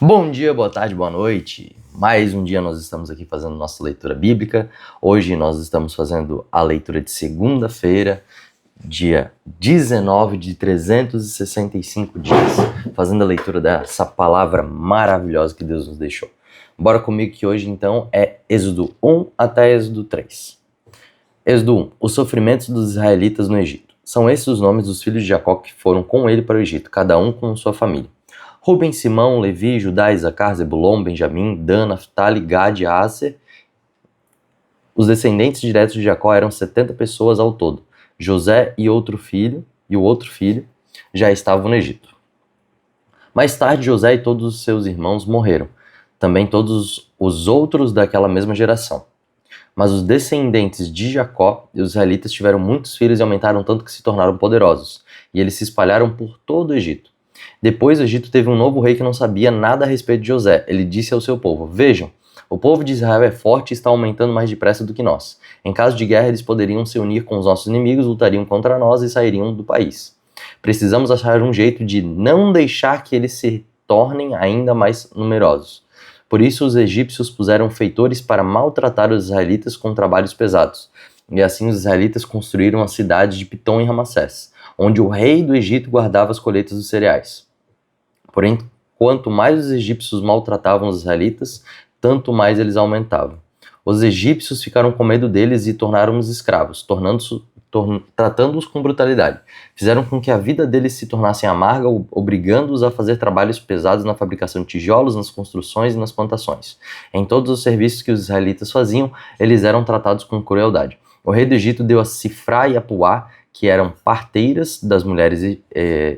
Bom dia, boa tarde, boa noite. Mais um dia nós estamos aqui fazendo nossa leitura bíblica. Hoje nós estamos fazendo a leitura de segunda-feira, dia 19 de 365 dias, fazendo a leitura dessa palavra maravilhosa que Deus nos deixou. Bora comigo que hoje então é Êxodo 1 até Êxodo 3. Êxodo 1. Os sofrimentos dos israelitas no Egito. São esses os nomes dos filhos de Jacó que foram com ele para o Egito, cada um com sua família. Ruben, Simão, Levi, Judá, Isacar, Zebulon, Benjamim, Dan, Naftali, Gad, Aser. Os descendentes diretos de Jacó eram 70 pessoas ao todo. José e o outro filho já estavam no Egito. Mais tarde, José e todos os seus irmãos morreram, também todos os outros daquela mesma geração. Mas os descendentes de Jacó e os israelitas tiveram muitos filhos e aumentaram tanto que se tornaram poderosos, e eles se espalharam por todo o Egito. Depois o Egito teve um novo rei que não sabia nada a respeito de José. Ele disse ao seu povo: "Vejam, o povo de Israel é forte e está aumentando mais depressa do que nós. Em caso de guerra, eles poderiam se unir com os nossos inimigos, lutariam contra nós e sairiam do país. Precisamos achar um jeito de não deixar que eles se tornem ainda mais numerosos." Por isso os egípcios puseram feitores para maltratar os israelitas com trabalhos pesados. E assim os israelitas construíram a cidade de Pitom em Ramassés, onde o rei do Egito guardava as colheitas dos cereais. Porém, quanto mais os egípcios maltratavam os israelitas, tanto mais eles aumentavam. Os egípcios ficaram com medo deles e tornaram-os escravos, tratando-os com brutalidade. Fizeram com que a vida deles se tornasse amarga, obrigando-os a fazer trabalhos pesados na fabricação de tijolos, nas construções e nas plantações. Em todos os serviços que os israelitas faziam, eles eram tratados com crueldade. O rei do Egito deu a Sifrá e a Puá, que eram parteiras das mulheres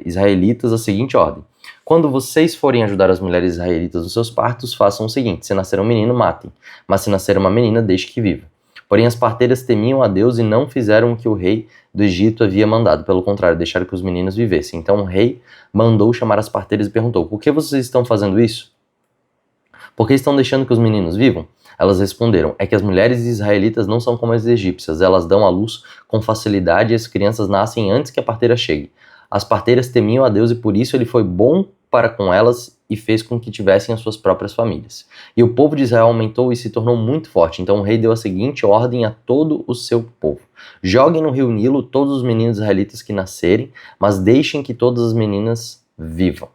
israelitas, a seguinte ordem: "Quando vocês forem ajudar as mulheres israelitas nos seus partos, façam o seguinte: se nascer um menino, matem, mas se nascer uma menina, deixe que viva." Porém as parteiras temiam a Deus e não fizeram o que o rei do Egito havia mandado. Pelo contrário, deixaram que os meninos vivessem. Então o rei mandou chamar as parteiras e perguntou: "Por que vocês estão fazendo isso? Por que estão deixando que os meninos vivam?" Elas responderam: "É que as mulheres israelitas não são como as egípcias. Elas dão à luz com facilidade e as crianças nascem antes que a parteira chegue. As parteiras temiam a Deus e por isso ele foi bom para com elas e fez com que tivessem as suas próprias famílias. E o povo de Israel aumentou e se tornou muito forte. Então o rei deu a seguinte ordem a todo o seu povo: joguem no rio Nilo todos os meninos israelitas que nascerem, mas deixem que todas as meninas vivam."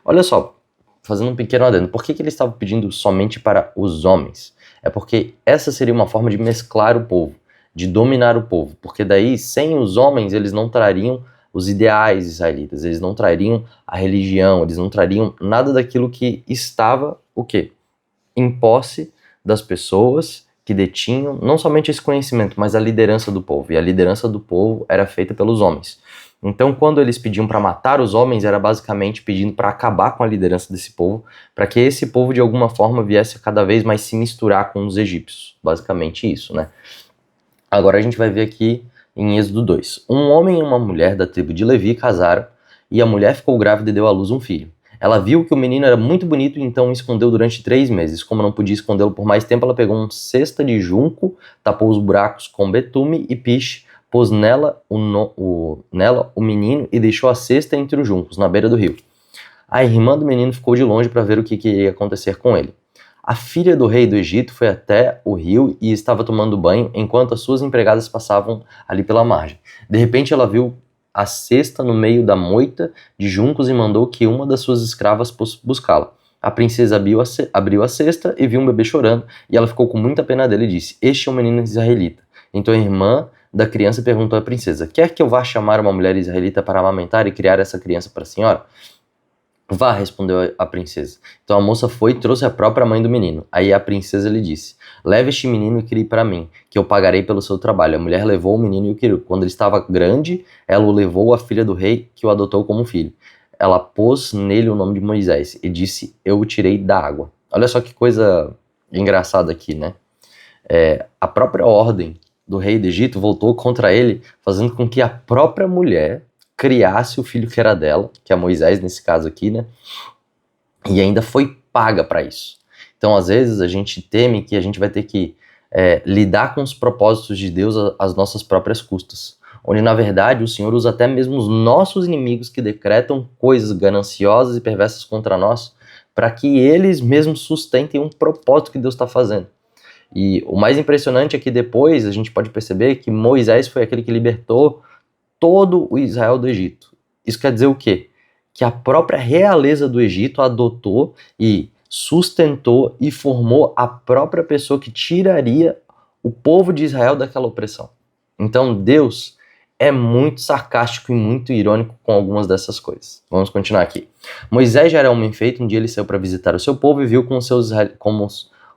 Olha só, fazendo um pequeno adendo, por que ele estava pedindo somente para os homens? É porque essa seria uma forma de mesclar o povo, de dominar o povo, porque daí, sem os homens, eles não trariam os ideais israelitas, eles não trariam a religião, eles não trariam nada daquilo que estava, o quê? Em posse das pessoas que detinham não somente esse conhecimento, mas a liderança do povo, e a liderança do povo era feita pelos homens. Então, quando eles pediam para matar os homens, era basicamente pedindo para acabar com a liderança desse povo, para que esse povo, de alguma forma, viesse a cada vez mais se misturar com os egípcios. Basicamente isso, né? Agora a gente vai ver aqui em Êxodo 2. Um homem e uma mulher da tribo de Levi casaram, e a mulher ficou grávida e deu à luz um filho. Ela viu que o menino era muito bonito e então o escondeu durante 3 meses. Como não podia escondê-lo por mais tempo, ela pegou uma cesta de junco, tapou os buracos com betume e piche, pôs nela o menino e deixou a cesta entre os juncos, na beira do rio. A irmã do menino ficou de longe para ver o que iria acontecer com ele. A filha do rei do Egito foi até o rio e estava tomando banho, enquanto as suas empregadas passavam ali pela margem. De repente ela viu a cesta no meio da moita de juncos e mandou que uma das suas escravas fosse buscá-la. A princesa abriu a cesta e viu um bebê chorando, e ela ficou com muita pena dele e disse: "Este é um menino israelita." Então a irmã da criança perguntou à princesa: "Quer que eu vá chamar uma mulher israelita para amamentar e criar essa criança para a senhora?" "Vá", respondeu a princesa. Então a moça foi e trouxe a própria mãe do menino. Aí a princesa lhe disse: "Leve este menino e crie para mim, que eu pagarei pelo seu trabalho." A mulher levou o menino e o criou. Quando ele estava grande, ela o levou à filha do rei, que o adotou como filho. Ela pôs nele o nome de Moisés e disse: "Eu o tirei da água." Olha só que coisa engraçada aqui, né? A própria ordem do rei do Egito voltou contra ele, fazendo com que a própria mulher criasse o filho que era dela, que é Moisés nesse caso aqui, né? E ainda foi paga para isso. Então, às vezes, a gente teme que a gente vai ter que lidar com os propósitos de Deus às nossas próprias custas. Onde, na verdade, o Senhor usa até mesmo os nossos inimigos que decretam coisas gananciosas e perversas contra nós para que eles mesmos sustentem um propósito que Deus está fazendo. E o mais impressionante é que depois a gente pode perceber que Moisés foi aquele que libertou todo o Israel do Egito. Isso quer dizer o quê? Que a própria realeza do Egito adotou e sustentou e formou a própria pessoa que tiraria o povo de Israel daquela opressão. Então Deus é muito sarcástico e muito irônico com algumas dessas coisas. Vamos continuar aqui. Moisés já era homem feito, um dia ele saiu para visitar o seu povo e viu como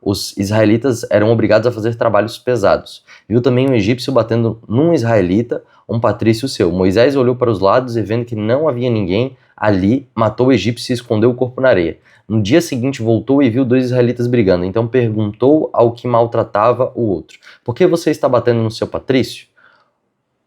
os israelitas eram obrigados a fazer trabalhos pesados. Viu também um egípcio batendo num israelita, um patrício seu. Moisés olhou para os lados e, vendo que não havia ninguém ali, matou o egípcio e escondeu o corpo na areia. No dia seguinte voltou e viu 2 israelitas brigando. Então perguntou ao que maltratava o outro: por que você está batendo no seu patrício?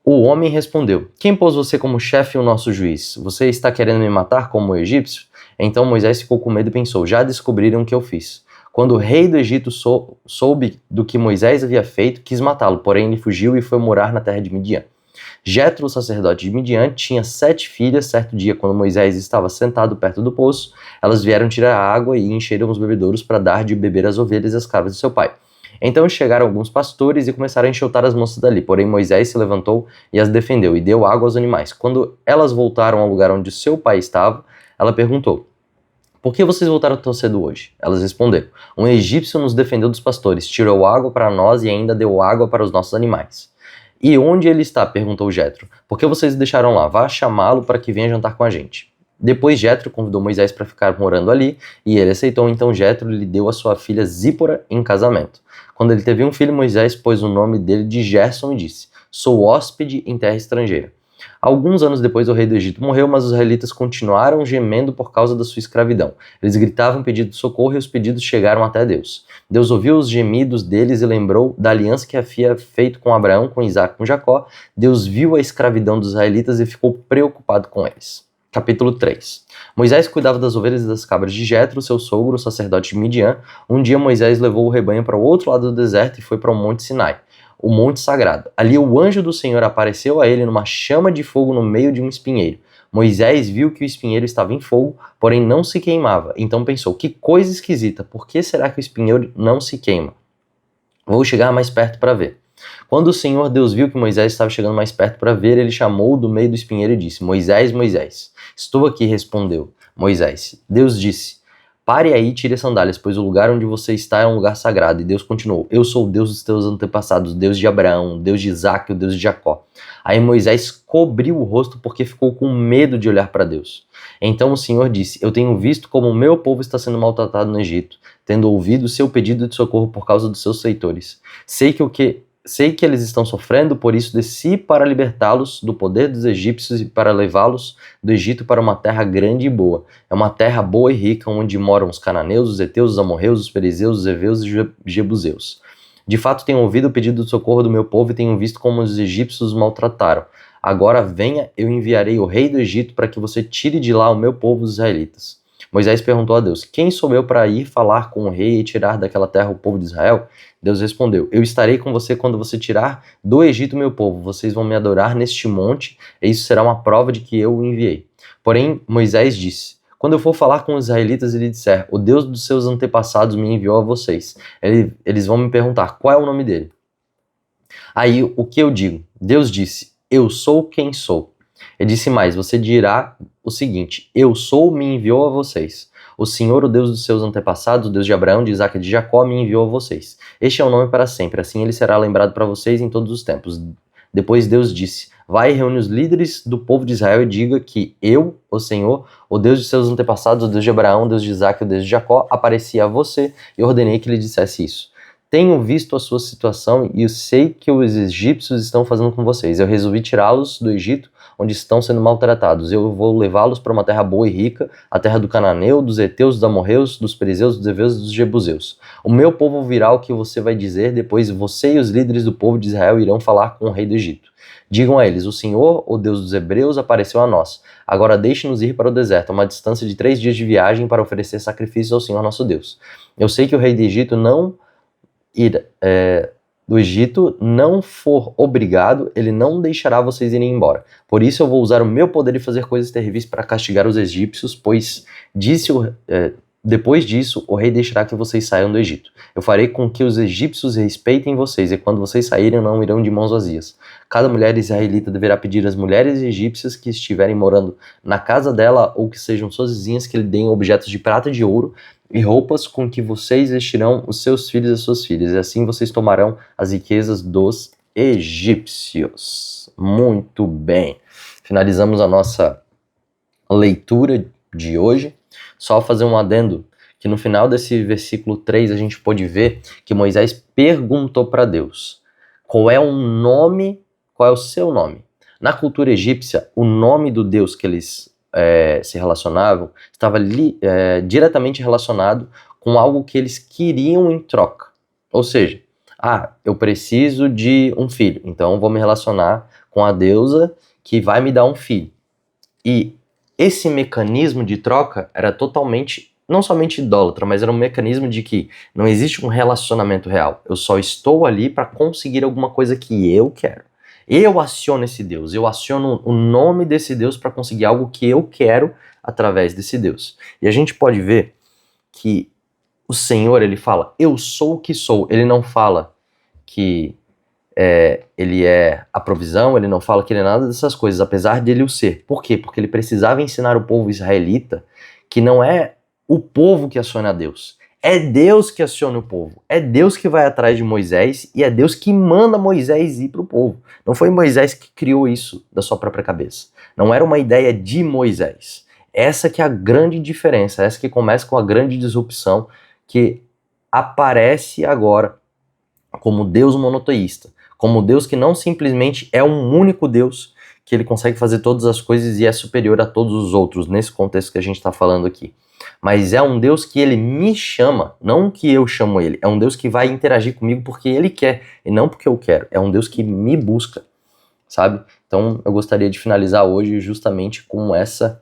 O homem respondeu: quem pôs você como chefe e o nosso juiz? Você está querendo me matar como o egípcio? Então Moisés ficou com medo e pensou: já descobriram o que eu fiz. Quando o rei do Egito soube do que Moisés havia feito, quis matá-lo, porém ele fugiu e foi morar na terra de Midian. Jetro, o sacerdote de Midian, tinha 7 filhas. Certo dia, quando Moisés estava sentado perto do poço, elas vieram tirar água e encheram os bebedouros para dar de beber às ovelhas e às cabras de seu pai. Então chegaram alguns pastores e começaram a enxotar as moças dali. Porém Moisés se levantou e as defendeu e deu água aos animais. Quando elas voltaram ao lugar onde seu pai estava, ela perguntou: por que vocês voltaram tão cedo hoje? Elas responderam: um egípcio nos defendeu dos pastores, tirou água para nós e ainda deu água para os nossos animais. E onde ele está? Perguntou Jetro. Por que vocês o deixaram lá? Vá chamá-lo para que venha jantar com a gente. Depois Jetro convidou Moisés para ficar morando ali, e ele aceitou. Então Jetro lhe deu a sua filha Zípora em casamento. Quando ele teve um filho, Moisés pôs o nome dele de Gerson e disse: sou hóspede em terra estrangeira. Alguns anos depois o rei do Egito morreu, mas os israelitas continuaram gemendo por causa da sua escravidão. Eles gritavam pedido de socorro e os pedidos chegaram até Deus. Deus ouviu os gemidos deles e lembrou da aliança que havia feito com Abraão, com Isaac e com Jacó. Deus viu a escravidão dos israelitas e ficou preocupado com eles. Capítulo 3. Moisés cuidava das ovelhas e das cabras de Jetro, seu sogro, o sacerdote de Midian. Um dia Moisés levou o rebanho para o outro lado do deserto e foi para o Monte Sinai, o monte sagrado. Ali o anjo do Senhor apareceu a ele numa chama de fogo no meio de um espinheiro. Moisés viu que o espinheiro estava em fogo, porém não se queimava. Então pensou: que coisa esquisita, por que será que o espinheiro não se queima? Vou chegar mais perto para ver. Quando o Senhor Deus viu que Moisés estava chegando mais perto para ver, ele chamou do meio do espinheiro e disse: Moisés, Moisés. Estou aqui, respondeu Moisés. Deus disse: pare aí e tire as sandálias, pois o lugar onde você está é um lugar sagrado. E Deus continuou: eu sou o Deus dos teus antepassados, Deus de Abraão, Deus de Isaac, o Deus de Jacó. Aí Moisés cobriu o rosto porque ficou com medo de olhar para Deus. Então o Senhor disse: eu tenho visto como o meu povo está sendo maltratado no Egito, tendo ouvido o seu pedido de socorro por causa dos seus feitores. Sei que eles estão sofrendo, por isso desci para libertá-los do poder dos egípcios e para levá-los do Egito para uma terra grande e boa. É uma terra boa e rica, onde moram os cananeus, os heteus, os amorreus, os perizeus, os heveus e os jebuseus. De fato tenho ouvido o pedido de socorro do meu povo e tenho visto como os egípcios os maltrataram. Agora venha, eu enviarei o rei do Egito para que você tire de lá o meu povo, os israelitas. Moisés perguntou a Deus: quem sou eu para ir falar com o rei e tirar daquela terra o povo de Israel? Deus respondeu: eu estarei com você quando você tirar do Egito meu povo. Vocês vão me adorar neste monte, e isso será uma prova de que eu o enviei. Porém, Moisés disse: quando eu for falar com os israelitas e lhe disser: o Deus dos seus antepassados me enviou a vocês, eles vão me perguntar: qual é o nome dele? Aí, o que eu digo? Deus disse: eu sou quem sou. Ele disse mais: você dirá o seguinte: eu sou, me enviou a vocês. O Senhor, o Deus dos seus antepassados, o Deus de Abraão, de Isaac e de Jacó, me enviou a vocês. Este é o nome para sempre, assim ele será lembrado para vocês em todos os tempos. Depois Deus disse: vai e reúne os líderes do povo de Israel e diga que eu, o Senhor, o Deus de seus antepassados, o Deus de Abraão, o Deus de Isaac e o Deus de Jacó, apareci a você e ordenei que lhe dissesse isso. Tenho visto a sua situação e eu sei que os egípcios estão fazendo com vocês. Eu resolvi tirá-los do Egito, onde estão sendo maltratados. Eu vou levá-los para uma terra boa e rica, a terra do cananeu, dos heteus, dos amorreus, dos perizeus, dos heveus e dos jebuseus. O meu povo virá o que você vai dizer, depois você e os líderes do povo de Israel irão falar com o rei do Egito. Digam a eles: o Senhor, o Deus dos hebreus, apareceu a nós. Agora deixe-nos ir para o deserto, a uma distância de 3 dias de viagem, para oferecer sacrifícios ao Senhor nosso Deus. Eu sei que o rei do Egito do Egito não for obrigado, ele não deixará vocês irem embora. Por isso eu vou usar o meu poder e fazer coisas terríveis para castigar os egípcios, pois disse Depois disso, o rei deixará que vocês saiam do Egito. Eu farei com que os egípcios respeitem vocês, e quando vocês saírem, não irão de mãos vazias. Cada mulher israelita deverá pedir às mulheres egípcias que estiverem morando na casa dela ou que sejam suas vizinhas que lhe deem objetos de prata e de ouro e roupas com que vocês vestirão os seus filhos e suas filhas, e assim vocês tomarão as riquezas dos egípcios. Muito bem. Finalizamos a nossa leitura de hoje. Só fazer um adendo, que no final desse versículo 3 a gente pode ver que Moisés perguntou para Deus, qual é o seu nome? Na cultura egípcia, o nome do Deus que eles se relacionavam estava diretamente relacionado com algo que eles queriam em troca. Ou seja, eu preciso de um filho, então vou me relacionar com a deusa que vai me dar um filho. E esse mecanismo de troca era totalmente, não somente idólatra, mas era um mecanismo de que não existe um relacionamento real. Eu só estou ali para conseguir alguma coisa que eu quero. Eu aciono esse Deus, eu aciono o nome desse Deus para conseguir algo que eu quero através desse Deus. E a gente pode ver que o Senhor, ele fala, eu sou o que sou. Ele não fala que ele é a provisão, ele não fala que ele é nada dessas coisas, apesar dele o ser. Por quê? Porque ele precisava ensinar o povo israelita que não é o povo que aciona a Deus, é Deus que aciona o povo, é Deus que vai atrás de Moisés e é Deus que manda Moisés ir para o povo. Não foi Moisés que criou isso da sua própria cabeça, não era uma ideia de Moisés. Essa que é a grande diferença, essa que começa com a grande disrupção que aparece agora como Deus monoteísta, como Deus que não simplesmente é um único Deus, que ele consegue fazer todas as coisas e é superior a todos os outros, nesse contexto que a gente está falando aqui. Mas é um Deus que ele me chama, não que eu chamo ele. É um Deus que vai interagir comigo porque ele quer, e não porque eu quero. É um Deus que me busca, sabe? Então eu gostaria de finalizar hoje justamente com essa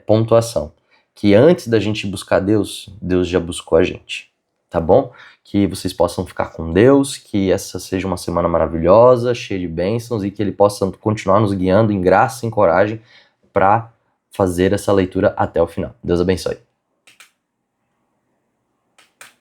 pontuação. Que antes da gente buscar Deus, Deus já buscou a gente. Tá bom? Que vocês possam ficar com Deus, que essa seja uma semana maravilhosa, cheia de bênçãos e que Ele possa continuar nos guiando em graça e em coragem para fazer essa leitura até o final. Deus abençoe.